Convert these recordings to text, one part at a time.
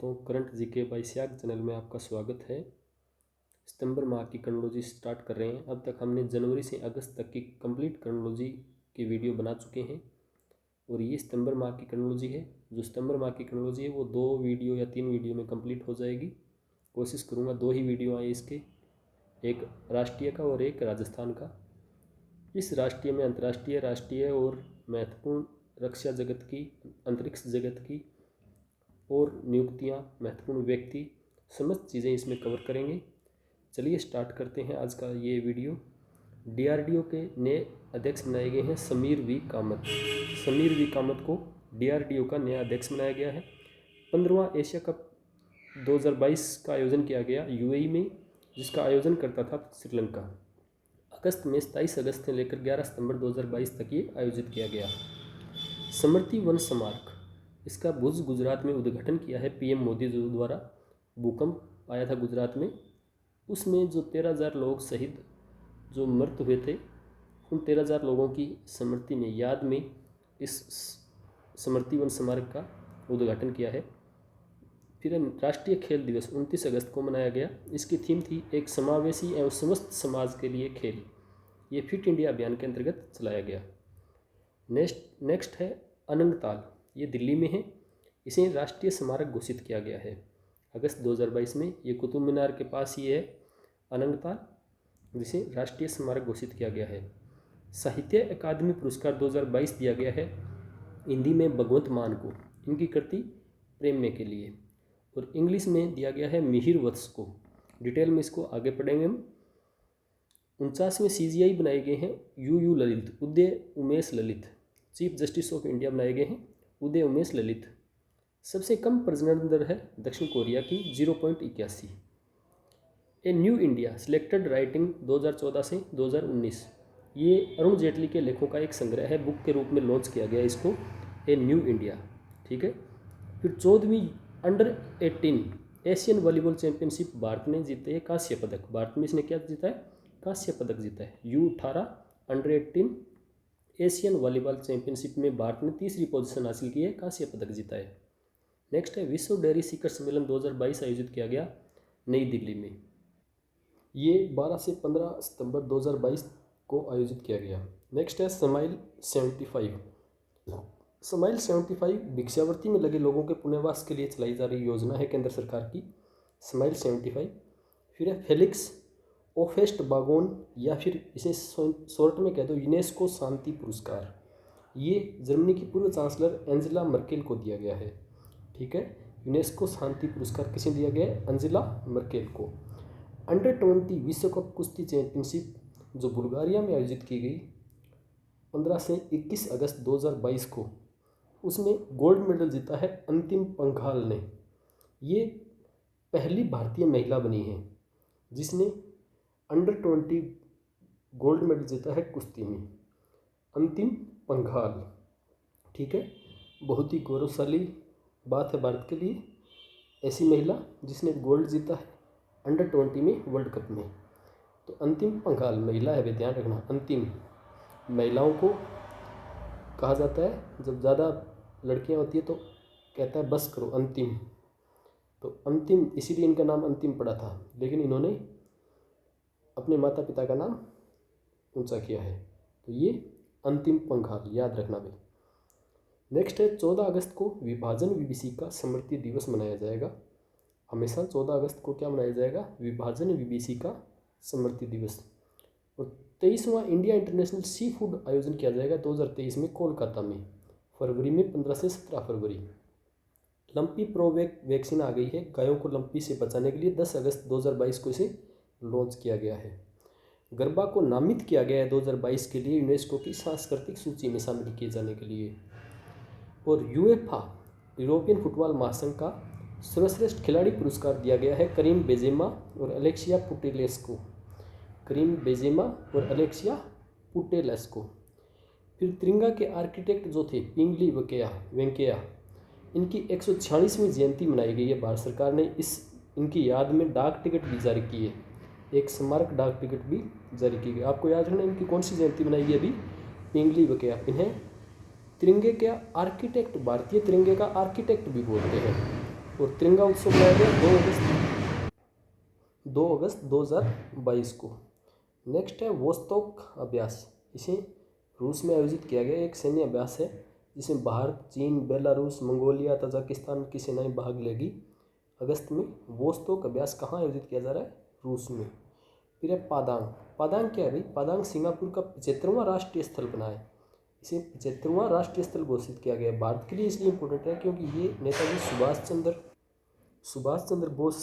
दोस्तों, current GK by स्याग channel में आपका स्वागत है। सितंबर माह की क्रोनोलॉजी स्टार्ट कर रहे हैं। अब तक हमने जनवरी से अगस्त तक की कंप्लीट क्रोनोलॉजी की वीडियो बना चुके हैं और ये सितंबर माह की क्रोनोलॉजी है। जो सितंबर माह की क्रोनोलॉजी है वो 2 वीडियो या 3 वीडियो में कंप्लीट हो जाएगी। कोशिश करूँगा 2 ही वीडियो आए इसके, एक राष्ट्रीय का और एक राजस्थान का। इस राष्ट्रीय में अंतर्राष्ट्रीय, राष्ट्रीय और महत्वपूर्ण रक्षा जगत की, अंतरिक्ष जगत की और नियुक्तियां, महत्वपूर्ण व्यक्ति, समस्त चीज़ें इसमें कवर करेंगे। चलिए स्टार्ट करते हैं आज का ये वीडियो। डीआरडीओ के नए अध्यक्ष बनाए गए हैं समीर वी कामत। समीर वी कामत को डीआरडीओ का नया अध्यक्ष बनाया गया है। 15वां एशिया कप 2022 का आयोजन किया गया यूएई में, जिसका आयोजन करता था श्रीलंका। अगस्त में 27 अगस्त से लेकर 11 सितंबर 2022 तक ये आयोजित किया गया। स्मृति वन स्मारक, इसका भुज गुजरात में उद्घाटन किया है पीएम मोदी जी द्वारा। भूकंप आया था गुजरात में, उसमें जो 13,000 लोग शहीद जो मृत हुए थे, उन 13,000 लोगों की स्मृति में, याद में इस स्मृति वन स्मारक का उद्घाटन किया है। फिर राष्ट्रीय खेल दिवस 29 अगस्त को मनाया गया। इसकी थीम थी एक समावेशी एवं समस्त समाज के लिए खेल। ये फिट इंडिया अभियान के अंतर्गत चलाया गया। नेक्स्ट है अनंगताल, ये दिल्ली में है। इसे राष्ट्रीय स्मारक घोषित किया गया है अगस्त 2022 में। ये कुतुब मीनार के पास ही है अनंगताल, जिसे राष्ट्रीय स्मारक घोषित किया गया है। साहित्य अकादमी पुरस्कार 2022 दिया गया है हिंदी में भगवंत मान को, इनकी कृति प्रेम में के लिए, और इंग्लिश में दिया गया है मिहिर वत्स को। डिटेल में इसको आगे पढ़ेंगे हम। 49वें CGI बनाए गए हैं you Lalit, Uday Umesh Lalit. Chief justice of India बनाए गए हैं उदय उमेश ललित। सबसे कम प्रजनन दर है दक्षिण कोरिया की 0.81। A new India selected writing 2014 से 2019, ये अरुण जेटली के लेखों का एक संग्रह है, बुक के रूप में लॉन्च किया गया इसको, ए न्यू इंडिया। ठीक है। फिर 14वीं under 18 Asian volleyball championship Bharat ने जीते हैं कांस्य पदक। भारत में इसने क्या जीता है? कांस्य पदक जीता है। U18 under 18 Asian volleyball championship में भारत ने 3री पोजीशन हासिल की है, कांस्य पदक जीता है। नेक्स्ट है विश्व डेयरी शिखर सम्मेलन 2022 आयोजित किया गया नई दिल्ली में। ये 12 से 15 सितंबर 2022 को आयोजित किया गया। नेक्स्ट है स्माइल 75। स्माइल 75 भिक्षावृत्ति में लगे लोगों के पुनर्वास के लिए चलाई जा रही योजना है केंद्र सरकार की, स्माइल 75। फिर है फेलिक्स ओफेस्ट बागोन, या फिर इसे शॉर्ट में कह दो यूनेस्को शांति पुरस्कार। ये जर्मनी की पूर्व चांसलर एंजेला मर्केल को दिया गया है। ठीक है। यूनेस्को शांति पुरस्कार किसे दिया गया है? एंजेला मर्केल को। अंडर 20 विश्व कप कुश्ती चैंपियनशिप जो बुल्गारिया में आयोजित की गई 15 से 21 अगस्त 2022 को, उसमें गोल्ड मेडल जीता है अंतिम पंघाल ने। ये पहली भारतीय महिला बनी है जिसने अंडर 20 गोल्ड मेडल जीता है कुश्ती में, अंतिम पंघाल। ठीक है। बहुत ही गौरवशाली बात है भारत के लिए, ऐसी महिला जिसने गोल्ड जीता है अंडर 20 में वर्ल्ड कप में। तो अंतिम पंघाल महिला है, वे ध्यान रखना। अंतिम महिलाओं को कहा जाता है, जब ज़्यादा लड़कियां होती है तो कहता है बस करो, अंतिम। तो अंतिम, इसीलिए इनका नाम अंतिम पड़ा था, लेकिन इन्होंने अपने माता पिता का नाम ऊंचा किया है, तो ये अंतिम पंघाल, याद रखना भाई। नेक्स्ट है 14 अगस्त को विभाजन विभीषिका स्मृति दिवस मनाया जाएगा। हमेशा 14 अगस्त को क्या मनाया जाएगा? विभाजन विभीषिका स्मृति दिवस। और 23वां इंडिया इंटरनेशनल सी फूड आयोजन किया जाएगा 2023 में कोलकाता में, फरवरी में 15 से 17 फरवरी। लंपी प्रोवेक वैक्सीन आ गई है गायों को लंपी से बचाने के लिए। 10 अगस्त 2022 को इसे लॉन्च किया गया है। गरबा को नामित किया गया है 2022 के लिए यूनेस्को की सांस्कृतिक सूची में शामिल किए जाने के लिए। और यूएफा यूरोपियन फुटबॉल महासंघ का सर्वश्रेष्ठ खिलाड़ी पुरस्कार दिया गया है करीम बेंजेमा और अलेक्सिया पुटेलेस को। करीम बेंजेमा और अलेक्सिया पुटेलेस को। फिर तिरंगा के आर्किटेक्ट जो थे पिंगली वेंकैया, इनकी 146वीं जयंती मनाई गई है। भारत सरकार ने इनकी याद में डाक टिकट भी जारी की है, एक स्मारक डाक टिकट भी जारी की गई। आपको याद रखना इनकी कौन सी जयंती मनाई गई अभी? पिंगली वेंकैया। इन्हें तिरंगे का आर्किटेक्ट, भारतीय तिरंगे का आर्किटेक्ट भी बोलते हैं। और तिरंगा उत्सव मनाया गया 2 अगस्त 2022 को। नेक्स्ट है वोस्तोक अभ्यास। इसे रूस में आयोजित किया गया एक सैन्य अभ्यास है जिसमें भारत, चीन, बेलारूस, मंगोलिया, तजाकिस्तान की सेनाएं भाग लेगी। अगस्त में वोस्तोक अभ्यास कहाँ आयोजित किया जा रहा है? रूस में। फिर है पादांग। पादांग क्या है भाई? पादांग सिंगापुर का 75वां राष्ट्रीय स्थल बना है। इसे 75वां राष्ट्रीय स्थल घोषित किया गया है। भारत के लिए इसलिए इम्पोर्टेंट है क्योंकि ये नेताजी सुभाष चंद्र बोस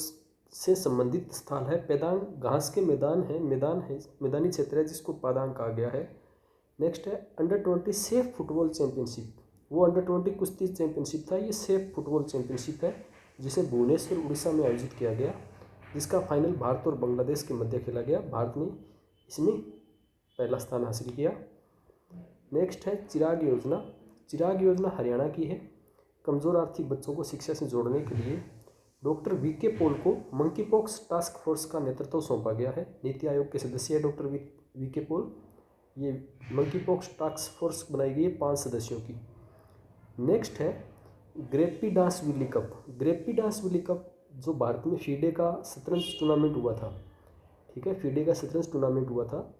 से संबंधित स्थल है। पादांग घास के मैदानी क्षेत्र है जिसको पादांग कहा गया है। नेक्स्ट है अंडर-20 सेफ फुटबॉल चैंपियनशिप। वो अंडर-20 कुश्ती चैंपियनशिप था, ये सेफ फुटबॉल चैंपियनशिप है जिसे भुवनेश्वर उड़ीसा में आयोजित किया गया, जिसका फाइनल भारत और बांग्लादेश के मध्य खेला गया। भारत ने इसमें पहला स्थान हासिल किया। नेक्स्ट है चिराग योजना। चिराग योजना हरियाणा की है। कमज़ोर आर्थिक बच्चों को शिक्षा से जोड़ने के लिए डॉक्टर वीके पॉल को मंकी पॉक्स टास्क फोर्स का नेतृत्व सौंपा गया है। नीति आयोग के सदस्य है डॉक्टर वीके पॉल। ये मंकी पॉक्स टास्क फोर्स बनाई गई है 5 सदस्यों की। नेक्स्ट है ग्रेप्पी डांस विली कप। ग्रेप्पी डांस विली कप जो भारत में फीडे का शतरंज टूर्नामेंट हुआ था, ठीक है, फीडे का शतरंज टूर्नामेंट हुआ था,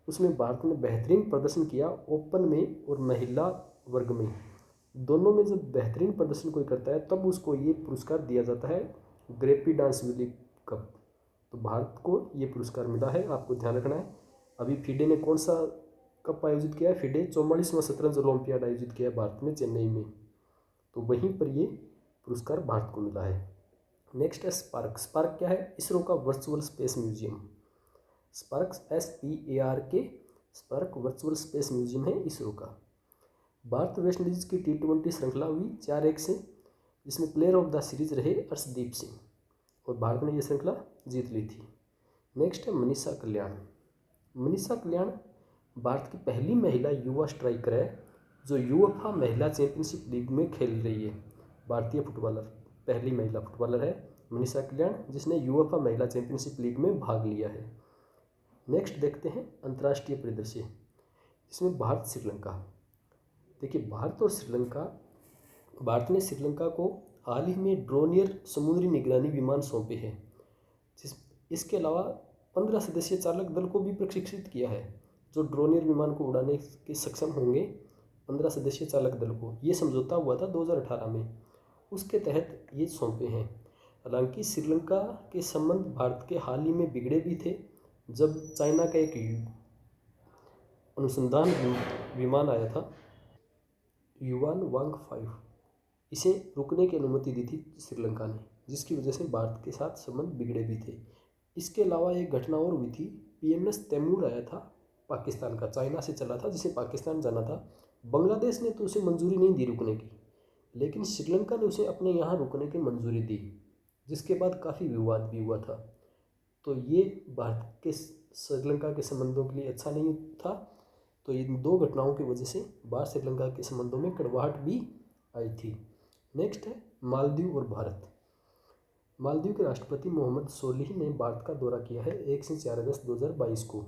उसमें भारत ने बेहतरीन प्रदर्शन किया। ओपन में और महिला वर्ग में दोनों में जब बेहतरीन प्रदर्शन कोई करता है तब उसको ये पुरस्कार दिया जाता है, ग्रेप्पी डांस विली कप। तो भारत को ये पुरस्कार मिला है, आपको ध्यान रखना है। अभी फीडे ने कौन सा कप आयोजित किया है? फीडे 44वां शतरंज ओलंपियाड आयोजित किया है भारत में, चेन्नई में, तो वहीं पर ये पुरस्कार भारत को मिला है। नेक्स्ट है स्पार्क। स्पार्क क्या है? इसरो का virtual space museum. Spark SPARK, spark virtual space museum है इसरो का। भारत वेस्ट इंडीज की T20 श्रृंखला हुई 4-1 से, जिसमें प्लेयर ऑफ द सीरीज रहे अर्शदीप सिंह, और भारत ने यह श्रृंखला जीत ली थी। नेक्स्ट है मनीषा कल्याण। मनीषा कल्याण भारत की पहली महिला युवा स्ट्राइकर है जो यूएफए महिला चैंपियनशिप लीग में खेल रही है। भारतीय फुटबॉलर, पहली महिला फुटबॉलर है मनीषा कल्याण जिसने यूएफए महिला चैंपियनशिप लीग में भाग लिया है। नेक्स्ट देखते हैं अंतर्राष्ट्रीय परिदृश्य, जिसमें भारत श्रीलंका। देखिए भारत ने श्रीलंका को हाल ही में ड्रोनियर समुद्री निगरानी विमान सौंपे हैं। इसके अलावा 15 सदस्यीय चालक दल को भी प्रशिक्षित किया है जो ड्रोनियर विमान को उड़ाने के सक्षम होंगे। 15 सदस्यीय चालक दल को ये समझौता हुआ था 2018 में, उसके तहत ये सौंपे हैं। हालांकि श्रीलंका के संबंध भारत के हाल ही में बिगड़े भी थे जब चाइना का एक अनुसंधान विमान आया था युवान वांग 5, इसे रुकने की अनुमति दी थी श्रीलंका ने, जिसकी वजह से भारत के साथ संबंध बिगड़े भी थे। इसके अलावा एक घटना और हुई थी, PNS तैमूर आया था पाकिस्तान का, चाइना से चला था जिसे पाकिस्तान जाना था। बांग्लादेश ने तो उसे मंजूरी नहीं दी रुकने की, लेकिन श्रीलंका ने उसे अपने यहाँ रुकने की मंजूरी दी, जिसके बाद काफ़ी विवाद भी हुआ था। तो ये भारत के श्रीलंका के संबंधों के लिए अच्छा नहीं था। तो इन 2 घटनाओं की वजह से भारत श्रीलंका के संबंधों में कड़वाहट भी आई थी। नेक्स्ट है मालदीव और भारत। मालदीव के राष्ट्रपति मोहम्मद सोलिह ने भारत का दौरा किया है 1 से 4 अगस्त 2022 को।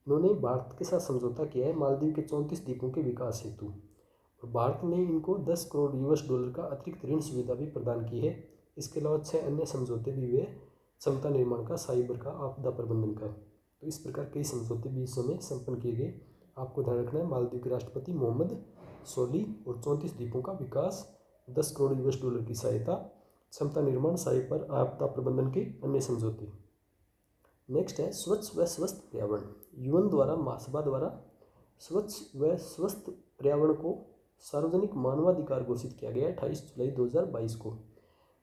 इन्होंने भारत के साथ समझौता किया है मालदीव के 34 द्वीपों के विकास हेतु, और भारत ने इनको $10 करोड़ का अतिरिक्त ऋण सुविधा भी प्रदान की है। इसके अलावा 6 अन्य समझौते भी हुए, क्षमता निर्माण का, साइबर का, आपदा प्रबंधन का। तो इस प्रकार कई समझौते भी इस समय संपन्न किए गए। आपको ध्यान रखना है मालदीव के राष्ट्रपति मोहम्मद सोलिह और 34 द्वीपों का विकास, $10 करोड़ की सहायता, क्षमता निर्माण, साइबर, आपदा प्रबंधन के अन्य समझौते। नेक्स्ट है स्वच्छ व स्वस्थ पर्यावरण। यूएन द्वारा महासभा द्वारा स्वच्छ व स्वस्थ पर्यावरण को सार्वजनिक मानवाधिकार घोषित किया गया 28 जुलाई 2022 को।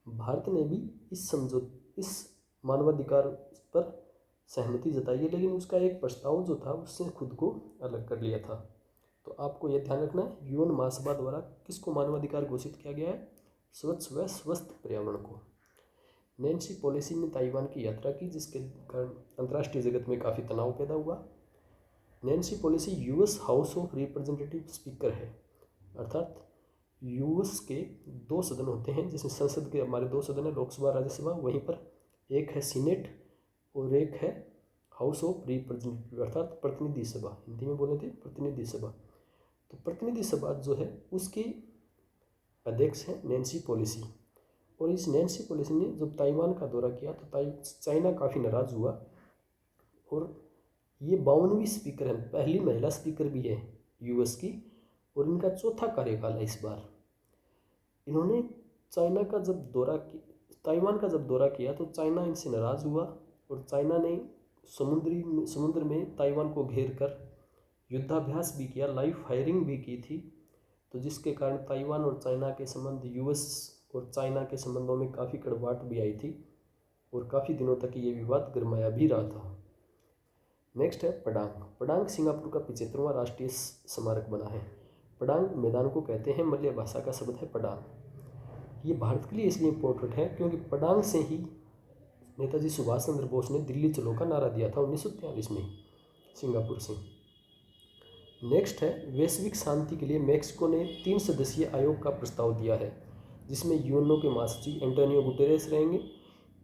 भारत ने भी इस मानवाधिकार पर सहमति जताई है, लेकिन उसका एक प्रस्ताव जो था उससे खुद को अलग कर लिया था। तो आपको यह ध्यान रखना है, यूएन महासभा द्वारा किसको मानवाधिकार घोषित किया गया है? स्वच्छ व स्वस्थ पर्यावरण को। नैन्सी पेलोसी ने ताइवान की यात्रा की, जिसके कारण अंतर्राष्ट्रीय जगत में काफ़ी तनाव पैदा हुआ। Nancy Pelosi US house of representative speaker है, अर्थात US के 2 सदन होते हैं, जिसमें संसद के हमारे 2 सदन है, लोकसभा राज्यसभा, वहीं पर एक है सीनेट और एक है हाउस ऑफ रिप्रेजेंटेटिव अर्थात प्रतिनिधि सभा, हिंदी में बोले थे प्रतिनिधि सभा। तो प्रतिनिधि सभा जो है उसकी अध्यक्ष हैं नैन्सी पेलोसी, और इस नैन्सी पेलोसी ने जब ताइवान का दौरा किया तो चाइना काफ़ी नाराज़ हुआ। और ये 52वीं स्पीकर है, पहली महिला स्पीकर भी है यूएस की, और इनका चौथा कार्यकाल है इस बार। इन्होंने चाइना का जब दौरा ताइवान का जब दौरा किया तो चाइना इनसे नाराज़ हुआ और चाइना ने समुद्र में ताइवान को घेर कर युद्धाभ्यास भी किया, लाइव फायरिंग भी की थी। तो जिसके कारण ताइवान और चाइना के संबंध, यूएस और चाइना के संबंधों में काफ़ी कड़वाहट भी आई थी और काफ़ी दिनों तक ये विवाद गरमाया भी रहा था। नेक्स्ट है पडांग। पडांग सिंगापुर का 75वां राष्ट्रीय स्मारक बना है। पडांग मैदान को कहते हैं, मलय भाषा का शब्द है पडांग। ये भारत के लिए इसलिए इम्पोर्टेंट है क्योंकि पडांग से ही नेताजी सुभाष चंद्र बोस ने दिल्ली चलो का नारा दिया था 1943 में, सिंगापुर से। नेक्स्ट है वैश्विक शांति के लिए मैक्सिको ने 3 सदस्यीय आयोग का प्रस्ताव दिया है, जिसमें यूएनओ के महासचिव एंटोनियो गुटेरेस रहेंगे,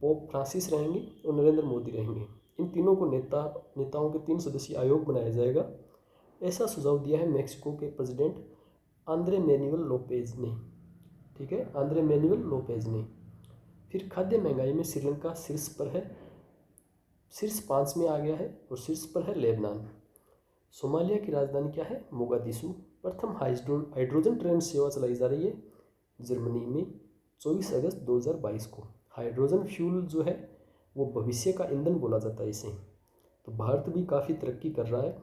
पोप फ्रांसिस रहेंगे और नरेंद्र मोदी रहेंगे। इन तीनों को नेताओं के 3 सदस्यीय आयोग बनाया जाएगा, ऐसा सुझाव दिया है मैक्सिको के प्रेसिडेंट आंद्रे मैनुअल लोपेज ने। ठीक है, आंद्रे मैनुअल लोपेज ने। फिर खाद्य महंगाई में श्रीलंका शीर्ष पर है, शीर्ष 5 में आ गया है और शीर्ष पर है लेबनान। सोमालिया की राजधानी क्या है? मोगादिशु। प्रथम हाइड्रोजन ट्रेन सेवा चलाई जा रही है जर्मनी में 24 अगस्त 2022 को। हाइड्रोजन फ्यूल जो है वो भविष्य का ईंधन बोला जाता है इसे। तो भारत भी काफ़ी तरक्की कर रहा है।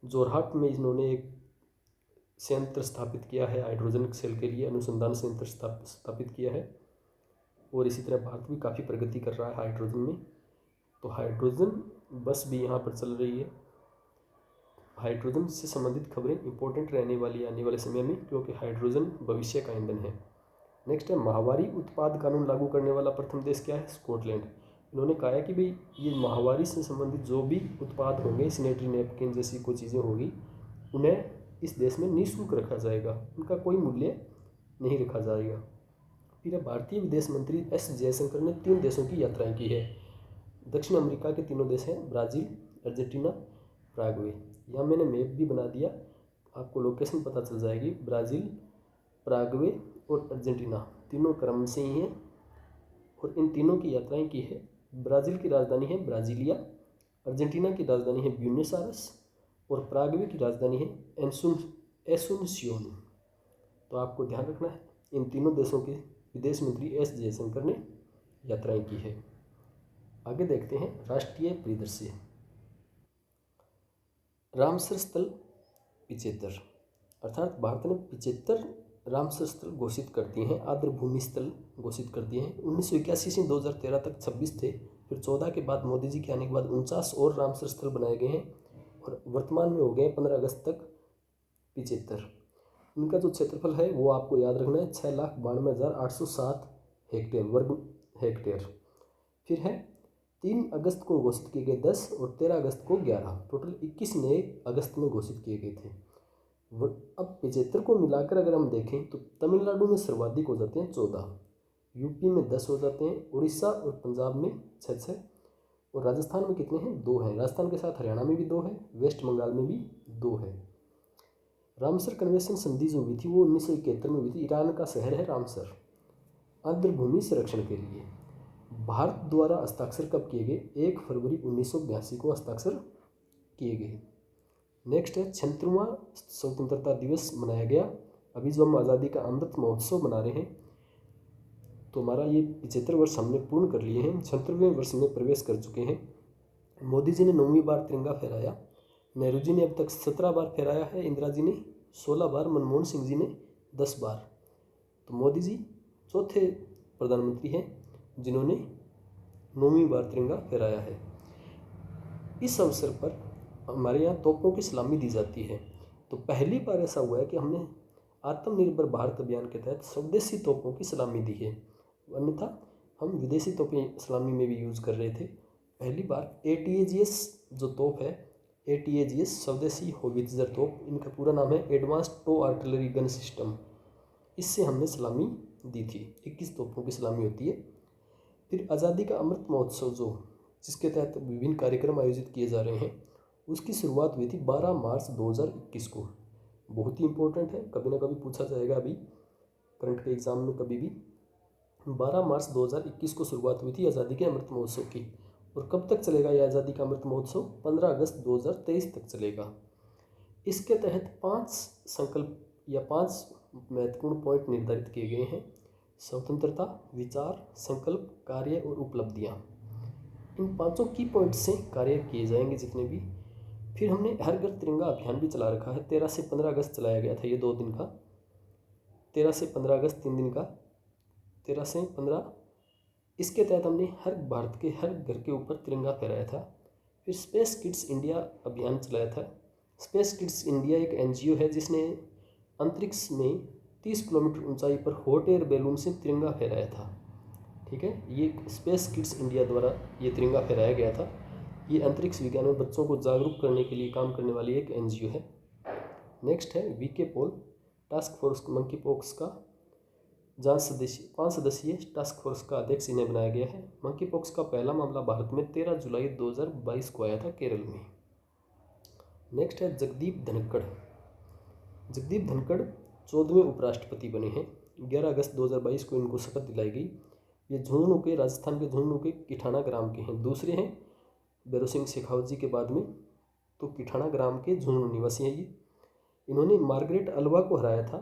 जोरहाट में इन्होंने एक संयंत्र स्थापित किया है, हाइड्रोजन सेल के लिए अनुसंधान संयंत्र स्थापित किया है। और इसी तरह भारत भी काफ़ी प्रगति कर रहा है हाइड्रोजन में। तो हाइड्रोजन बस भी यहाँ पर चल रही है। हाइड्रोजन से संबंधित खबरें इंपॉर्टेंट रहने वाली आने वाले समय में, क्योंकि हाइड्रोजन भविष्य का ईंधन है। नेक्स्ट है माहवारी उत्पाद कानून लागू करने वाला प्रथम देश क्या है? स्कॉटलैंड। इन्होंने कहा है कि भाई ये माहवारी से संबंधित जो भी उत्पाद होंगे, सैनिटरी नैपकिन जैसी कोई चीज़ें होगी, उन्हें इस देश में निःशुल्क रखा जाएगा, उनका कोई मूल्य नहीं रखा जाएगा। फिर भारतीय विदेश मंत्री एस जयशंकर ने 3 देशों की यात्राएं की है। दक्षिण अमेरिका के 3 देश हैं, ब्राज़ील, अर्जेंटीना, पैराग्वे। यहाँ मैंने मैप भी बना दिया, आपको लोकेशन पता चल जाएगी। ब्राज़ील, पैराग्वे और अर्जेंटीना तीनों क्रम से ही हैं और इन तीनों की यात्राएं की है। ब्राज़ील की राजधानी है ब्राज़ीलिया, अर्जेंटीना की राजधानी है ब्यूनस आयर्स और पैराग्वे की राजधानी है एसुनसियोन। तो आपको ध्यान रखना है, इन तीनों देशों के विदेश मंत्री एस जयशंकर ने यात्राएं की है। आगे देखते हैं राष्ट्रीय परिदृश्य। रामसर स्थल 75, अर्थात भारत ने 75 रामसर स्थल घोषित करती हैं, आर्द्रभूमि स्थल घोषित करती हैं। 1981 से 2013 तक 26 थे, फिर 14 के बाद मोदी जी के आने के बाद 49 और रामसर स्थल बनाए गए हैं और वर्तमान में हो गए 15 अगस्त तक 75। इनका जो क्षेत्रफल है वो आपको याद रखना है, 6,92,807 हेक्टेयर, वर्ग हेक्टेयर। फिर है 3 अगस्त को घोषित किए गए 10 और 13 अगस्त को 11, टोटल 21 नए अगस्त में घोषित किए गए थे। अब 75 को मिलाकर अगर हम देखें तो तमिलनाडु में सर्वाधिक हो जाते हैं 14, यूपी में 10 हो जाते हैं, उड़ीसा और पंजाब में 6 और राजस्थान में कितने हैं? 2 हैं। राजस्थान के साथ हरियाणा में भी 2 है, वेस्ट बंगाल में भी 2 है। रामसर कन्वेंशन संधि जो हुई थी वो 1971 में हुई थी। ईरान का शहर है रामसर। आर्द्रभूमि संरक्षण के लिए भारत द्वारा हस्ताक्षर कब किए गए? 1 फरवरी 1982 को हस्ताक्षर किए गए। नेक्स्ट है 76वां स्वतंत्रता दिवस मनाया गया। अभी जो हम आज़ादी का अमृत महोत्सव मना रहे हैं, तो हमारा ये 75 वर्ष हमने पूर्ण कर लिए हैं, 76वें वर्ष में प्रवेश कर चुके हैं। मोदी जी ने 9वीं बार तिरंगा फहराया, नेहरू जी ने अब तक 17 बार फहराया है, इंदिरा जी ने 16 बार, मनमोहन सिंह जी ने 10 बार। तो मोदी जी चौथे प्रधानमंत्री हैं जिन्होंने 9वीं बार तिरंगा फहराया है। इस अवसर पर हमारे यहाँ तोपों की सलामी दी जाती है। तो पहली बार ऐसा हुआ है कि हमने आत्मनिर्भर भारत अभियान के तहत स्वदेशी तोपों की सलामी दी है, अन्यथा हम विदेशी तोपें सलामी में भी यूज़ कर रहे थे। पहली बार ATAGS जो तोप है, ATAGS स्वदेशी होवित्ज़र तोप, इनका पूरा नाम है advanced towed artillery gun system, इससे हमने सलामी दी थी। 21 तोपों की सलामी होती है। फिर आज़ादी का अमृत महोत्सव जो जिसके तहत विभिन्न कार्यक्रम आयोजित किए जा रहे हैं, उसकी शुरुआत हुई थी 12 मार्च 2021 को। बहुत ही इंपॉर्टेंट है, कभी ना कभी पूछा जाएगा अभी करंट के एग्ज़ाम में कभी भी। 12 मार्च 2021 को शुरुआत हुई थी आज़ादी के अमृत महोत्सव की। और कब तक चलेगा ये आज़ादी का अमृत महोत्सव? 15 अगस्त 2023 तक चलेगा। इसके तहत 5 संकल्प या 5 महत्वपूर्ण पॉइंट निर्धारित किए गए हैं: स्वतंत्रता, विचार, संकल्प, कार्य और उपलब्धियाँ। इन 5 की पॉइंट से कार्य किए जाएंगे जितने भी। फिर हमने हर घर तिरंगा अभियान भी चला रखा है। 13 से 15 अगस्त चलाया गया था, ये 2 दिन का। 13 से 15 अगस्त 3 दिन का, 13 से 15। इसके तहत हमने भारत के हर घर के ऊपर तिरंगा फहराया था। फिर स्पेस किड्स इंडिया अभियान चलाया था। स्पेस किड्स इंडिया एक NGO है जिसने अंतरिक्ष में 30 किलोमीटर ऊंचाई पर हॉट एयर बैलून से तिरंगा फहराया था। ठीक है, ये स्पेस किड्स इंडिया द्वारा ये तिरंगा फहराया गया था। ये अंतरिक्ष विज्ञान में बच्चों को जागरूक करने के लिए काम करने वाली एक NGO है। नेक्स्ट है VK Paul task force. Monkey pox का 5 सदस्यीय टास्क फोर्स का अध्यक्ष इन्हें बनाया गया है। मंकी पॉक्स का पहला मामला भारत में 13 जुलाई 2022 को आया था केरल में। नेक्स्ट है जगदीप धनखड़। जगदीप धनखड़ 14वें उपराष्ट्रपति बने हैं। 11 अगस्त 2022 को इनको शपथ दिलाई गई। ये झुंझुनू के, राजस्थान के झुंझुनू के किठाना ग्राम के हैं। दूसरे हैं भैरव सिंह शेखावत जी के बाद में, तो किठाना ग्राम के झुंझुनू निवासी हैं ये। इन्होंने मार्गरेट अल्वा को हराया था।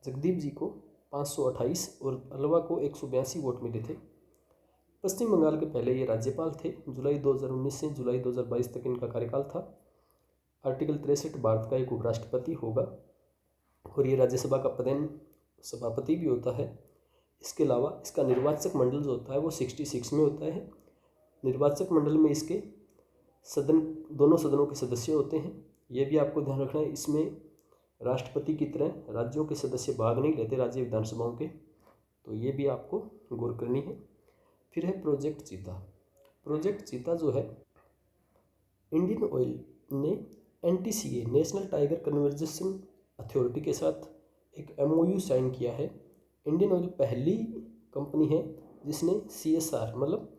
जगदीप जी को 528 और अल्वा को 182 वोट मिले थे। पश्चिम बंगाल के पहले ये राज्यपाल थे। जुलाई 2019 से जुलाई 2022 तक इनका कार्यकाल था। आर्टिकल 63 भारत का एक उपराष्ट्रपति होगा और ये राज्यसभा का प्रधान सभापति भी होता है। इसके अलावा इसका निर्वाचक मंडल जो होता है वो 66 में होता है। निर्वाचक मंडल में इसके दोनों सदनों के सदस्य होते हैं। ये भी आपको ध्यान रखना है, इसमें राष्ट्रपति की तरह राज्यों के सदस्य भाग नहीं लेते, राज्य विधानसभाओं के, तो ये भी आपको गौर करनी है। फिर है प्रोजेक्ट चीता। प्रोजेक्ट चीता जो है, इंडियन ऑयल ने NTCA national tiger conservation authority के साथ एक MOU साइन किया है। इंडियन ऑयल पहली कंपनी है जिसने CSR मतलब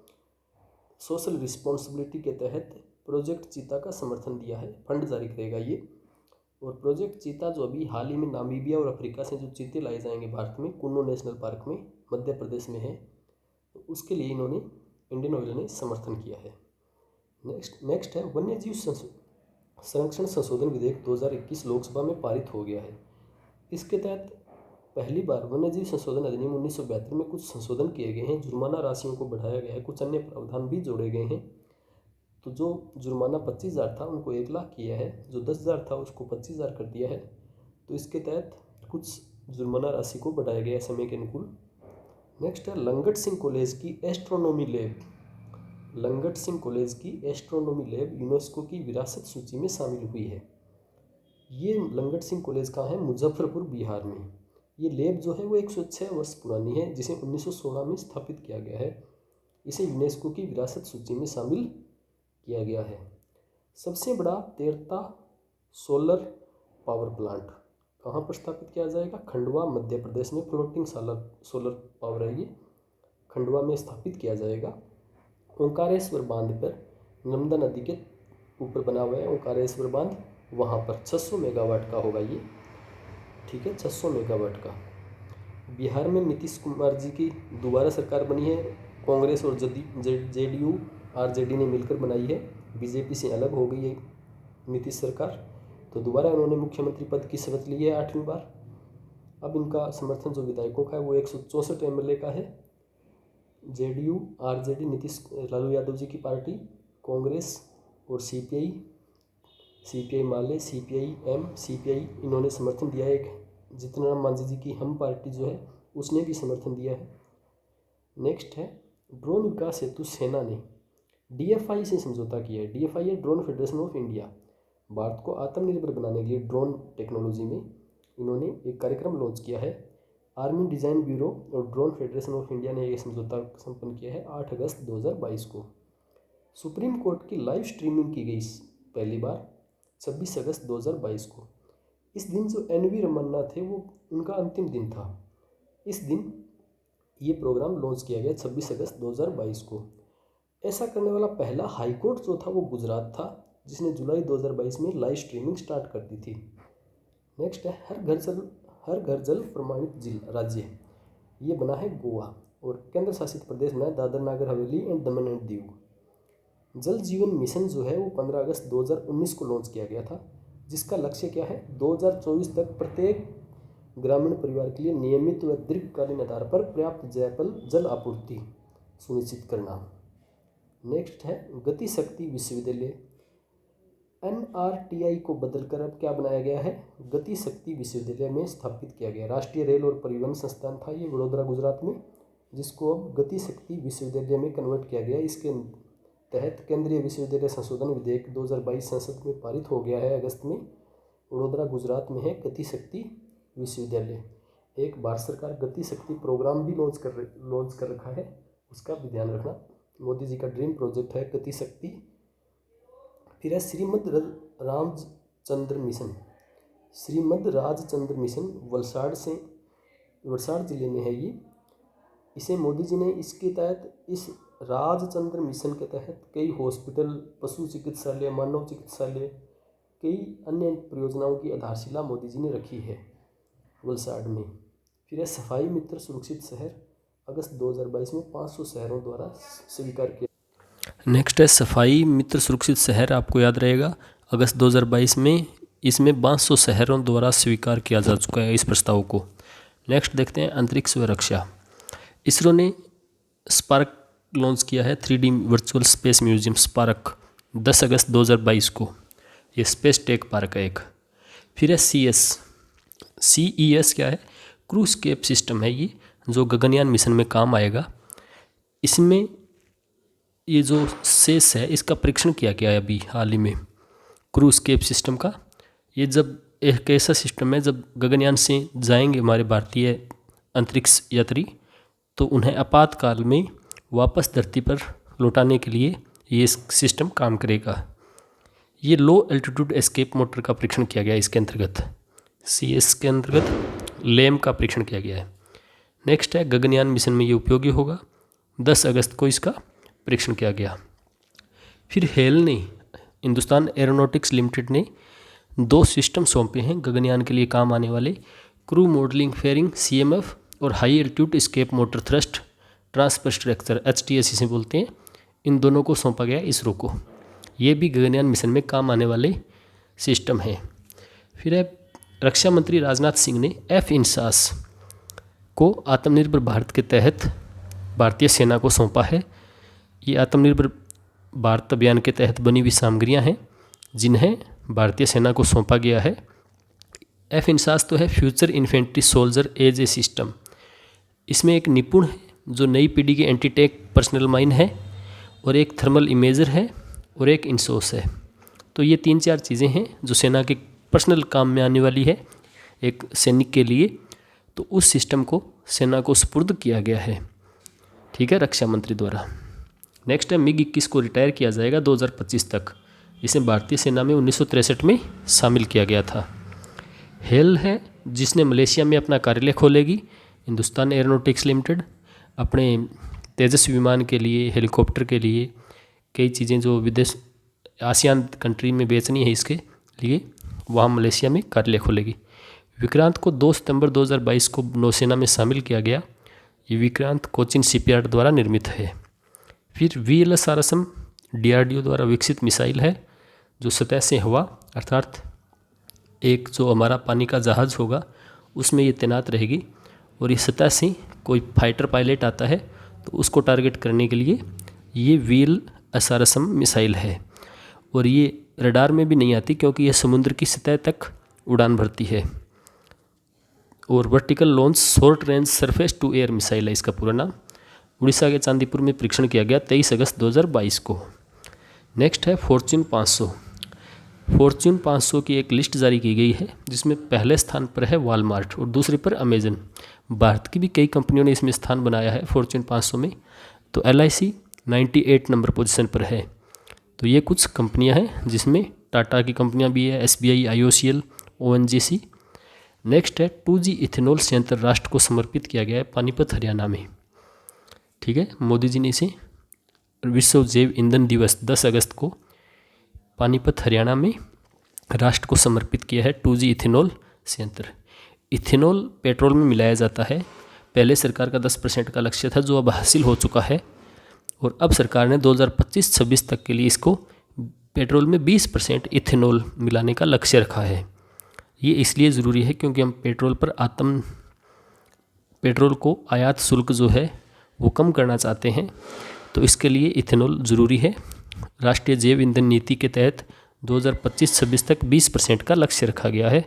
सोशल रिस्पॉन्सिबिलिटी के तहत प्रोजेक्ट चीता का समर्थन दिया है। फंड जारी करेगा ये। और प्रोजेक्ट चीता जो अभी हाल ही में नामीबिया और अफ्रीका से जो चीते लाए जाएंगे भारत में, कुन्नो नेशनल पार्क में, मध्य प्रदेश में है, तो उसके लिए इन्होंने, इंडियन ऑयल ने समर्थन किया है। नेक्स्ट है वन्यजीव संरक्षण संशोधन विधेयक 2021 लोकसभा में पारित हो गया है। इसके तहत पहली बार वन्यजीव संशोधन अधिनियम 1972 में कुछ संशोधन किए गए हैं। जुर्माना राशियों को बढ़ाया गया है, कुछ अन्य प्रावधान भी जोड़े गए हैं। तो जो जुर्माना 25,000 था उनको 1 लाख किया है, जो 10,000 था उसको 25,000 कर दिया है। तो इसके तहत कुछ जुर्माना राशि को बढ़ाया गया है समय के अनुकूल। नेक्स्ट है लंगट सिंह कॉलेज की astronomy lab. Langat Singh college की एस्ट्रोनॉमी लैब यूनेस्को की विरासत सूची में शामिल हुई है। ये लंगट सिंह कॉलेज कहाँ है? मुजफ्फरपुर, बिहार में। ये लैब जो है वो 106 वर्ष पुरानी है, जिसे 1916 में स्थापित किया गया है। इसे यूनेस्को की विरासत सूची में शामिल किया गया है। सबसे बड़ा तैरता सोलर पावर प्लांट कहाँ पर स्थापित किया जाएगा? खंडवा, मध्य प्रदेश में। फ्लोटिंग सोलर पावर है ये, खंडवा में स्थापित किया जाएगा। ओंकारेश्वर बांध पर, नर्मदा नदी के ऊपर बना हुआ है ओंकारेश्वर बांध, वहाँ पर 600 मेगावाट का होगा ये। ठीक है, 600 मेगावाट का। बिहार में नीतीश कुमार जी की दोबारा सरकार बनी है। कांग्रेस और JDU RJD ने मिलकर बनाई है। BJP से अलग हो गई है नीतीश सरकार, तो दोबारा उन्होंने मुख्यमंत्री पद की शपथ ली है 8वीं बार। अब इनका समर्थन जो विधायकों का है वो 164 MLA का है। JDU RJD नीतीश लालू यादव जी की पार्टी, कांग्रेस और CPI माले, CPI-M, CPI इन्होंने समर्थन दिया है। एक जीतन राम मांझी जी की हम पार्टी जो है उसने भी समर्थन दिया है। नेक्स्ट है ड्रोन विकास हेतु सेना ने DFI से समझौता किया है। DFI है drone federation of India. Bharat को आत्मनिर्भर बनाने के लिए ड्रोन टेक्नोलॉजी में इन्होंने एक कार्यक्रम लॉन्च किया है। आर्मी डिज़ाइन ब्यूरो और ड्रोन फेडरेशन ऑफ इंडिया ने यह समझौता संपन्न किया है 8 अगस्त 2022 को। सुप्रीम कोर्ट की लाइव स्ट्रीमिंग की गई पहली बार 26 अगस्त 2022 को। इस दिन जो NV रमन्ना थे वो उनका अंतिम दिन था। इस दिन ये प्रोग्राम लॉन्च किया गया 26 अगस्त 2022 को। ऐसा करने वाला पहला हाईकोर्ट जो था वो गुजरात था, जिसने जुलाई 2022 में लाइव स्ट्रीमिंग स्टार्ट कर दी थी। नेक्स्ट है हर घर जल प्रमाणित राज्य। ये बना है गोवा, और केंद्र शासित प्रदेश बना है Dadar Nagar Haveli and Daman and Diu. जल जीवन मिशन जो है वो 15 अगस्त 2019 को लॉन्च किया गया था, जिसका लक्ष्य क्या है, 2024 तक प्रत्येक ग्रामीण परिवार के लिए नियमित व दीर्घकालीन आधार पर पर्याप्त जल आपूर्ति सुनिश्चित करना। नेक्स्ट है गति शक्ति विश्वविद्यालय। NRTI को बदलकर अब क्या बनाया गया है, गति शक्ति विश्वविद्यालय में स्थापित किया गया। राष्ट्रीय रेल और परिवहन संस्थान था ये वडोदरा गुजरात में, जिसको अब गति शक्ति विश्वविद्यालय में कन्वर्ट किया गया। इसके तहत केंद्रीय विश्वविद्यालय संशोधन विधेयक 2022 संसद में पारित हो गया है अगस्त में। वडोदरा गुजरात में है गति शक्ति विश्वविद्यालय। एक भारत सरकार गति शक्ति प्रोग्राम भी लॉन्च कर रखा है, उसका भी ध्यान रखना। मोदी जी का ड्रीम प्रोजेक्ट है गति शक्ति। फिर है श्रीमद राजचंद्र मिशन। श्रीमद राजचंद्र मिशन वलसाड़ जिले में है ये। इसे मोदी जी ने इसके तहत, इस राजचंद्र मिशन के तहत कई हॉस्पिटल, पशु चिकित्सालय, मानव चिकित्सालय, कई अन्य परियोजनाओं की आधारशिला मोदी जी ने रखी है वलसाड़ में। फिर है सफाई मित्र सुरक्षित शहर। अगस्त 2022 में 500 शहरों द्वारा स्वीकार किया। नेक्स्ट है सफाई मित्र सुरक्षित शहर, आपको याद रहेगा अगस्त 2022 में इसमें 500 शहरों द्वारा स्वीकार किया जा चुका है इस प्रस्ताव को। नेक्स्ट देखते हैं अंतरिक्ष व रक्षा। इसरो ने स्पार्क लॉन्च किया है, 3D virtual space museum spark, 10 अगस्त 2022 को। ये स्पेस टेक पार्क है एक। फिर है CES क्या है, क्रूस्केप सिस्टम है ये, जो गगनयान मिशन में काम आएगा। इसमें ये जो सेस है इसका परीक्षण किया गया है अभी हाल ही में, क्रूस्केप सिस्टम का। ये जब एक ऐसा सिस्टम है जब गगनयान से जाएंगे हमारे भारतीय अंतरिक्ष यात्री, तो उन्हें आपातकाल में वापस धरती पर लौटाने के लिए ये सिस्टम काम करेगा। ये लो एल्टीट्यूड एस्केप मोटर का परीक्षण किया गया है इसके अंतर्गत, CS के अंतर्गत लैम का परीक्षण किया गया है। नेक्स्ट है गगनयान मिशन में ये उपयोगी होगा, 10 अगस्त को इसका परीक्षण किया गया। फिर हेल ने, हिंदुस्तान एरोनॉटिक्स लिमिटेड ने 2 सिस्टम सौंपे हैं गगनयान के लिए काम आने वाले, क्रू मॉडलिंग फेयरिंग CMF और high altitude escape motor thrust transfer structure HTS इसे बोलते हैं। इन दोनों को सौंपा गया इसरो को। ये भी गगनयान मिशन में काम आने वाले सिस्टम हैं। फिर है रक्षा मंत्री राजनाथ सिंह ने F-INSAS को आत्मनिर्भर भारत के तहत भारतीय सेना को सौंपा है। ये आत्मनिर्भर भारत अभियान के तहत बनी हुई सामग्रियां हैं जिन्हें भारतीय सेना को सौंपा गया है। F-INSAS तो है future infantry soldier as a system. इसमें एक निपुण है जो नई पीढ़ी के एंटी टैंक पर्सनल माइन है, और एक थर्मल इमेजर है, और एक इंसोस है। तो ये 3-4 चीज़ें हैं जो सेना के पर्सनल काम में आने वाली है एक सैनिक के लिए। तो उस सिस्टम को सेना को सुपुर्द किया गया है, ठीक है, रक्षा मंत्री द्वारा। नेक्स्ट है MiG-21 को रिटायर किया जाएगा 2025 तक। इसे भारतीय सेना में 1963 में शामिल किया गया था। हेल है जिसने मलेशिया में अपना कार्यालय खोलेगी, हिंदुस्तान एरोनॉटिक्स लिमिटेड, अपने तेजस विमान के लिए, हेलीकॉप्टर के लिए, कई चीज़ें जो विदेश आसियान कंट्री में बेचनी है इसके लिए, वहाँ मलेशिया में कार्यालय खोलेगी। विक्रांत को 2 सितंबर 2022 को नौसेना में शामिल किया गया। ये विक्रांत कोचिन शिपयार्ड द्वारा निर्मित है। फिर VLSRSM DRDO द्वारा विकसित मिसाइल है जो सतह से हवा, अर्थात एक जो हमारा पानी का जहाज़ होगा उसमें ये तैनात रहेगी, और ये सतह से कोई फाइटर पायलट आता है तो उसको टारगेट करने के लिए ये VLSRSM मिसाइल है। और ये रडार में भी नहीं आती क्योंकि यह समुद्र की सतह तक उड़ान भरती है। और vertical launch short range surface to air missile है इसका पूरा नाम। उड़ीसा के चांदीपुर में परीक्षण किया गया 23 अगस्त 2022 को। नेक्स्ट है फॉर्च्यून 500। फॉर्च्यून 500 की एक लिस्ट जारी की गई है जिसमें पहले स्थान पर है वॉलमार्ट और दूसरे पर अमेजन। भारत की भी कई कंपनियों ने इसमें स्थान बनाया है फॉर्च्यून 500 में। तो LIC 98 नंबर पोजीशन पर है। तो ये कुछ कंपनियां हैं जिसमें टाटा की कंपनियां भी है, SBI, IOCL, ONGC। नेक्स्ट है 2G इथेनॉल संयंत्र राष्ट्र को समर्पित किया गया है पानीपत हरियाणा में। ठीक है, मोदी जी ने इसे विश्व जैव ईंधन दिवस 10 अगस्त को पानीपत हरियाणा में राष्ट्र को समर्पित किया है 2G इथेनॉल संयंत्र। इथेनॉल पेट्रोल में मिलाया जाता है। पहले सरकार का 10% का लक्ष्य था जो अब हासिल हो चुका है। और अब सरकार ने 2025-26 तक के लिए इसको पेट्रोल में 20% इथेनॉल मिलाने का लक्ष्य रखा है। ये इसलिए ज़रूरी है क्योंकि हम पेट्रोल को आयात शुल्क जो है वो कम करना चाहते हैं, तो इसके लिए इथेनॉल ज़रूरी है। राष्ट्रीय जैव ईंधन नीति के तहत 2025-26 तक 20% का लक्ष्य रखा गया है।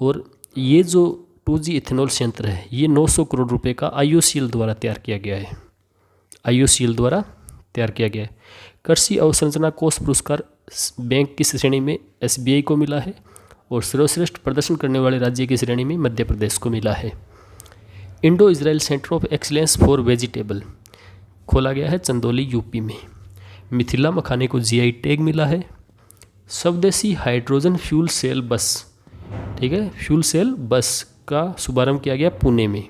और ये जो 2G इथेनॉल संयंत्र है ये 900 करोड़ रुपए का IOCL द्वारा तैयार किया गया है। IOCL द्वारा तैयार किया गया है। कृषि अवसंरचना कोष पुरस्कार बैंक की श्रेणी में SBI को मिला है और सर्वश्रेष्ठ प्रदर्शन करने वाले राज्य की श्रेणी में मध्य प्रदेश को मिला है। Indo Israel centre of excellence for vegetable खोला गया है चंदौली यूपी में। मिथिला मखाने को GI टैग मिला है। स्वदेशी हाइड्रोजन फ्यूल सेल बस, ठीक है, फ्यूल सेल बस का शुभारंभ किया गया पुणे में।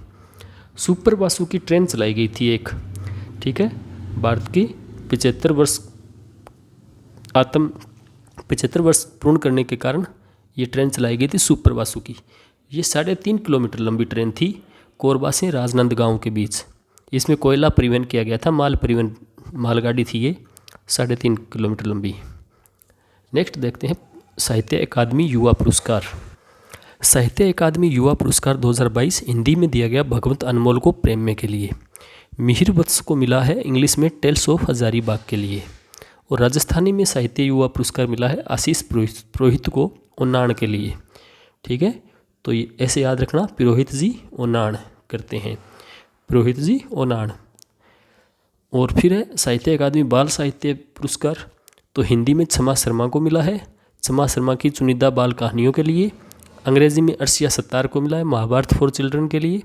सुपर बासु की ट्रेन चलाई गई थी एक, ठीक है, भारत की 75 वर्ष पूर्ण करने के कारण ये ट्रेन चलाई गई थी सुपर बासु की। ये 3.5 किलोमीटर लंबी ट्रेन थी कोरबा से राजनांदगांव के बीच। इसमें कोयला परिवहन किया गया था, मालगाड़ी थी ये 3.5 किलोमीटर लंबी। नेक्स्ट देखते हैं साहित्य अकादमी युवा पुरस्कार। साहित्य अकादमी युवा पुरस्कार 2022 हिंदी में दिया गया भगवंत अनमोल को प्रेम में के लिए। मिहिर वत्स को मिला है इंग्लिश में टेल्स ऑफ हजारीबाग के लिए। और राजस्थानी में साहित्य युवा पुरस्कार मिला है आशीष पुरोहित को ओनाण के लिए, ठीक है। तो ये ऐसे याद रखना, पुरोहित जी ओनाण करते हैं, पुरोहित जी ओनाण। और फिर है साहित्य अकादमी बाल साहित्य पुरस्कार, तो हिंदी में क्षमा शर्मा को मिला है क्षमा शर्मा की चुनिंदा बाल कहानियों के लिए। अंग्रेजी में अर्शिया सत्तार को मिला है महाभारत फॉर चिल्ड्रन के लिए।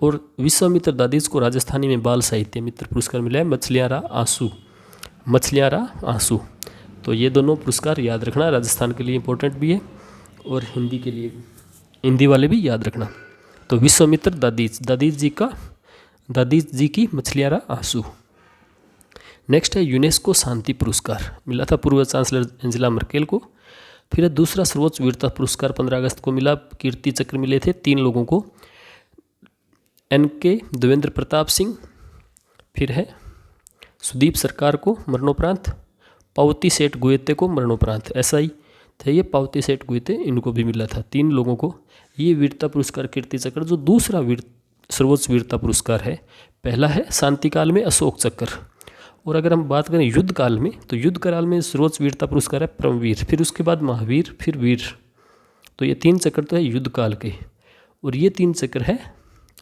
और विश्वामित्र दादीज को राजस्थानी में बाल साहित्य मित्र पुरस्कार मिला है मछलियाँ रा आंसू। तो ये दोनों पुरस्कार याद रखना, राजस्थान के लिए इम्पोर्टेंट भी है और हिंदी के लिए, हिंदी वाले भी याद रखना। तो विश्वामित्र दादीज जी की मछलियाँ रा आंसू। नेक्स्ट है यूनेस्को शांति पुरस्कार, मिला था पूर्व चांसलर एंजेला मर्केल को। फिर दूसरा सर्वोच्च वीरता पुरस्कार 15 अगस्त को मिला, कीर्ति चक्र मिले थे 3 लोगों को, NK देवेंद्र प्रताप सिंह, फिर है सुदीप सरकार को मरणोपरांत, पावती सेठ गुएते को मरणोपरांत। ऐसा ही थे ये पावती सेठ गुएते, इनको भी मिला था 3 लोगों को ये वीरता पुरस्कार कीर्ति चक्र, जो दूसरा सर्वोच्च वीरता पुरस्कार है। पहला है शांति काल में अशोक चक्र। और अगर हम बात करें युद्ध काल में, तो युद्ध काल में सर्वोच्च वीरता पुरस्कार है परमवीर, फिर उसके बाद महावीर, फिर वीर। तो ये 3 चक्र तो है युद्ध काल के, और ये 3 चक्र है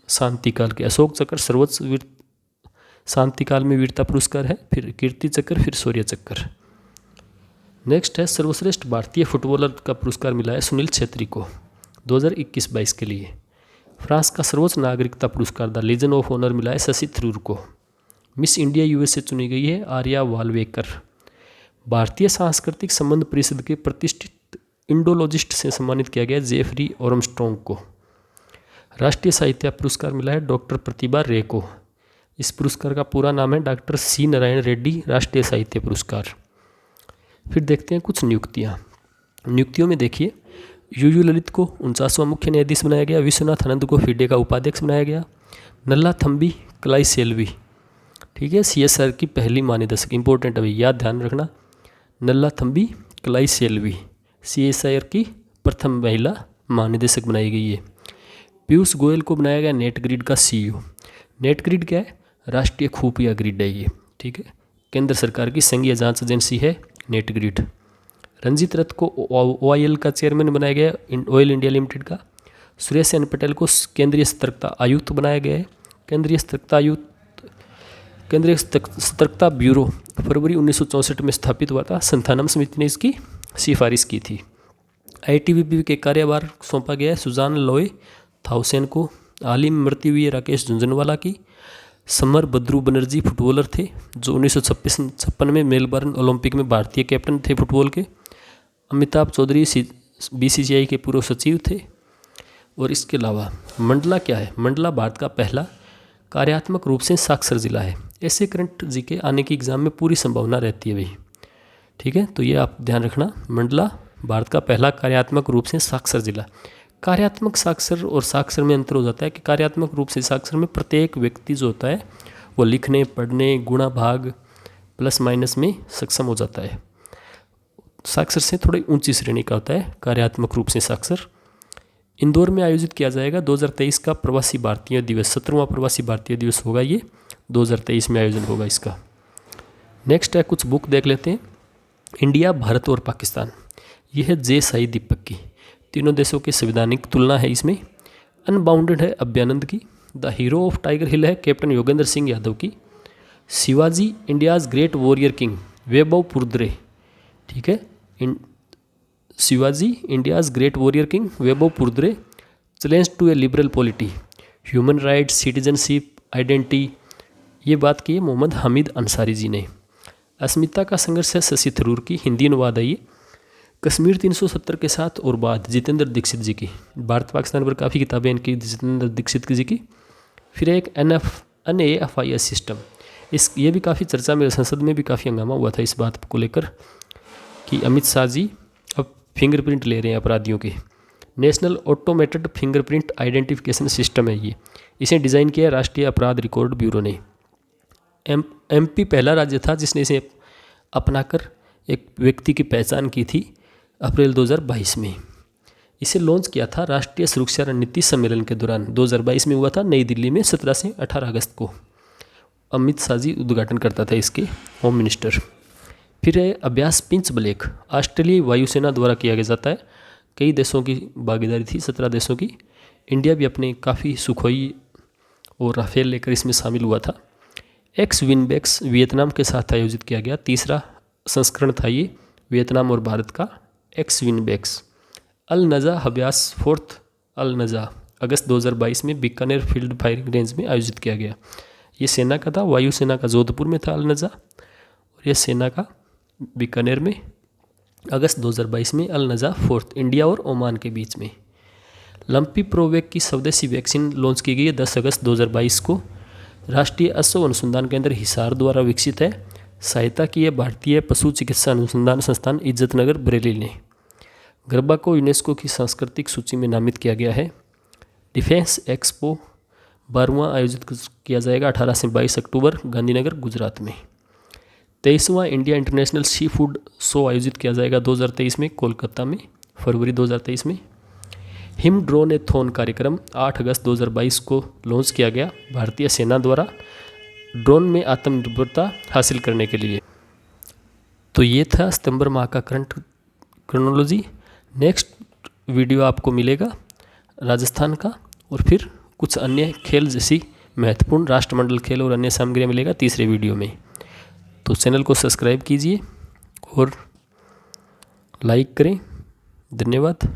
शांति काल के। अशोक चक्र सर्वोच्च शांति काल में वीरता पुरस्कार है, फिर कीर्ति चक्र, फिर शौर्य चक्र। नेक्स्ट है सर्वश्रेष्ठ भारतीय फुटबॉलर का पुरस्कार मिला है सुनील छेत्री को 2021-22 के लिए। फ्रांस का सर्वोच्च नागरिकता पुरस्कार द लीजन ऑफ ऑनर मिला है शशि थरूर को। मिस इंडिया USA चुनी गई है आर्या वालवेकर। भारतीय सांस्कृतिक संबंध परिषद के प्रतिष्ठित इंडोलॉजिस्ट से सम्मानित किया गया जेफरी आर्मस्ट्रॉन्ग को। राष्ट्रीय साहित्य पुरस्कार मिला है डॉक्टर प्रतिभा रे को। इस पुरस्कार का पूरा नाम है डॉक्टर C नारायण रेड्डी राष्ट्रीय साहित्य पुरस्कार। फिर देखते हैं कुछ नियुक्तियों में देखिए, UU ललित को 49वां मुख्य न्यायाधीश बनाया गया। विश्वनाथ आनंद को फिडे का उपाध्यक्ष बनाया गया। नल्ला थम्बी कलाई सेल्वी, ठीक है, CSR की पहली महानिदेशक, इंपॉर्टेंट अभी याद ध्यान रखना, नल्ला थम्बी कलाई सेल्वी CSR की प्रथम महिला महानिदेशक बनाई गई है। पीयूष गोयल को बनाया गया नेट ग्रिड का CEO। नेट ग्रिड क्या है? राष्ट्रीय खुफिया ग्रिड है ये, ठीक है, केंद्र सरकार की संघीय जांच एजेंसी है नेट ग्रिड। रंजीत रथ को OIL का चेयरमैन बनाया गया, ऑयल इंडिया लिमिटेड का। सुरेश एन पटेल को केंद्रीय सतर्कता आयुक्त बनाया गया है। केंद्रीय सतर्कता ब्यूरो फरवरी 1964 में स्थापित हुआ था। संथानम समिति ने इसकी सिफारिश की थी। ITBP के कार्यभार सौंपा गया है सुजान लॉय थाउसेन को। हाल ही में मृत्यु हुई है राकेश झुंझुनवाला की। समर बद्रू बनर्जी फुटबॉलर थे जो 1956 में मेलबर्न ओलंपिक में भारतीय कैप्टन थे फुटबॉल के। अमिताभ चौधरी BCCI के पूर्व सचिव थे। और इसके अलावा मंडला क्या है? मंडला भारत का पहला कार्यात्मक रूप से साक्षर जिला है। ऐसे करंट जी के आने की एग्जाम में पूरी संभावना रहती है भाई, ठीक है, तो ये आप ध्यान रखना। मंडला भारत का पहला कार्यात्मक रूप से साक्षर जिला। कार्यात्मक साक्षर और साक्षर में अंतर हो जाता है कि कार्यात्मक रूप से साक्षर में प्रत्येक व्यक्ति जो होता है वो लिखने, पढ़ने, गुणा भाग, प्लस माइनस में सक्षम हो जाता है। साक्षर से थोड़ी ऊंची श्रेणी का होता है कार्यात्मक रूप से साक्षर। इंदौर में आयोजित किया जाएगा 2023 का प्रवासी भारतीय दिवस, 17वां प्रवासी भारतीय दिवस होगा, ये 2023 में आयोजन होगा इसका। नेक्स्ट है, कुछ बुक देख लेते हैं। इंडिया, भारत और पाकिस्तान, यह है जे साई दीपक की। तीनों देशों की संवैधानिक तुलना है इसमें। अनबाउंडेड है अभ्यानंद की। The hero of Tiger Hill है कैप्टन योगेंद्र सिंह यादव की। Shivaji, India's great warrior king, Vaibhav Purandare, ठीक है। Shivaji, India's great warrior king, Vaibhav Purandare, challenge to a liberal polity, human rights, citizenship, identity, ये बात की है मोहम्मद हामिद अंसारी जी ने। अस्मिता का संघर्ष है शशि थरूर की, हिंदी अनुवाद है ये। कश्मीर 370 के साथ और बाद, जितेंद्र दीक्षित जी की। भारत पाकिस्तान पर काफ़ी किताबें इनकी, जितेंद्र दीक्षित जी की। फिर एक NAFI सिस्टम, ये भी काफ़ी चर्चा में, संसद में भी काफ़ी हंगामा हुआ था इस बात को लेकर कि अमित शाह जी अब फिंगरप्रिंट ले रहे हैं अपराधियों के। National automated fingerprint identification system है ये, इसे डिज़ाइन किया राष्ट्रीय अपराध रिकॉर्ड ब्यूरो ने। MP पहला राज्य था जिसने इसे अपनाकर एक व्यक्ति की पहचान की थी अप्रैल 2022 में। इसे लॉन्च किया था राष्ट्रीय सुरक्षा रणनीति सम्मेलन के दौरान, 2022 में हुआ था नई दिल्ली में 17 से 18 अगस्त को। अमित शाह जी उद्घाटन करता था इसके, होम मिनिस्टर। फिर है अभ्यास पिंच ब्लैक, ऑस्ट्रेलियाई वायुसेना द्वारा किया गया जाता है। कई देशों की भागीदारी थी, 17 देशों की। इंडिया भी अपने काफ़ी सुखोई और राफेल लेकर इसमें शामिल हुआ था। एक्स-विन-बेक्स वियतनाम के साथ आयोजित किया गया, तीसरा संस्करण था ये, वियतनाम और भारत का एक्स-विन-बेक्स। अल नज़ा अभ्यास, फोर्थ अल नज़ा, अगस्त 2022 में बीकानेर फील्ड फायरिंग रेंज में आयोजित किया गया। ये सेना का था, वायुसेना का जोधपुर में था अल नज़ा, और यह सेना का बीकानेर में। अगस्त 2022 में अल नज़ा फोर्थ, इंडिया और ओमान के बीच में। लंपी प्रोवेक की स्वदेशी वैक्सीन लॉन्च की गई है 10 अगस्त 2022 को। राष्ट्रीय अश्व अनुसंधान केंद्र हिसार द्वारा विकसित है। सहायता की है भारतीय पशु चिकित्सा अनुसंधान संस्थान इज्जतनगर बरेली ने। गरबा को यूनेस्को की सांस्कृतिक सूची में नामित किया गया है। डिफेंस एक्सपो 12वां आयोजित किया जाएगा 18 से 22 अक्टूबर गांधीनगर गुजरात में। 23वां India international sea food show आयोजित किया जाएगा 2023 में कोलकाता में, फरवरी 2023 में। हिम ड्रोनेथॉन कार्यक्रम 8 अगस्त 2022 को लॉन्च किया गया भारतीय सेना द्वारा ड्रोन में आत्मनिर्भरता हासिल करने के लिए। तो ये था सितंबर माह का करंट क्रोनोलॉजी। नेक्स्ट वीडियो आपको मिलेगा राजस्थान का, और फिर कुछ अन्य खेल जैसी महत्वपूर्ण राष्ट्रमंडल खेल और अन्य सामग्रियाँ मिलेगा तीसरे वीडियो में। तो चैनल को सब्सक्राइब कीजिए और लाइक करें। धन्यवाद।